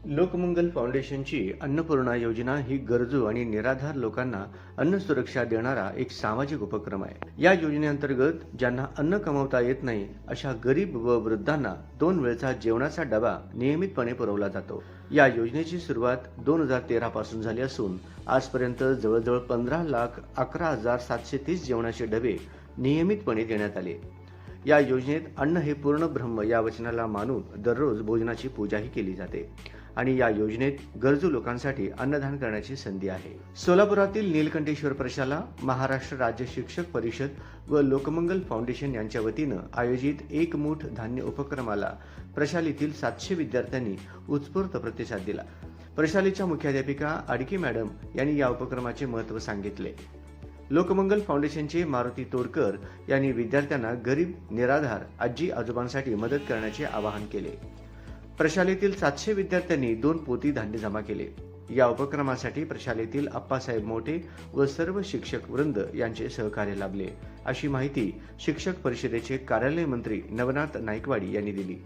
लोकमंगल फाउंडेशनची अन्नपूर्णा योजना ही गरजू आणि निराधार लोकांना अन्न सुरक्षा देणारा एक सामाजिक उपक्रम आहे। या योजनेअंतर्गत ज्यांना अन्न कमवता येत नाही अशा गरीब व वृद्धांना 2 वेळचा जेवणाचा डबा नियमितपणे पुरवला जातो। या योजनेची सुरुवात 2013 पासून झाली असून आजपर्यंत जवळजवळ 15,11,730 जेवणाचे डबे नियमितपणे देण्यात आले। या योजनेत अन्न हे पूर्ण ब्रह्म या वचनाला मानून दररोज भोजनाची पूजाही केली जाते आणि या योजनेत गरजू लोकांसाठी अन्नदान करण्याची संधी आहे। सोलापुरातील नीलकंठेश्वर प्रशाला, महाराष्ट्र राज्य शिक्षक परिषद व लोकमंगल फाउंडेशन यांच्या वतीनं आयोजित एक मूठ धान्य उपक्रमाला प्रशालेतील 700 विद्यार्थ्यांनी उत्स्फूर्त प्रतिसाद दिला। प्रशालेच्या मुख्याध्यापिका आडके मॅडम यांनी या उपक्रमाचे महत्त्व सांगितले। लोकमंगल फाउंडेशनचे मारुती तोडकर यांनी विद्यार्थ्यांना गरीब निराधार आजी आजोबांसाठी मदत करण्याचे आवाहन केले। प्रशालेतील 700 विद्यार्थ्यांनी 2 पोती धान्य जमा केले। या उपक्रमासाठी प्रशालेतील अप्पासाहेब मोठे व सर्व शिक्षक वृंद यांचे सहकार्य लाभले, अशी माहिती शिक्षक परिषदेचे कार्यालय मंत्री नवनाथ नाईकवाडी यांनी दिली।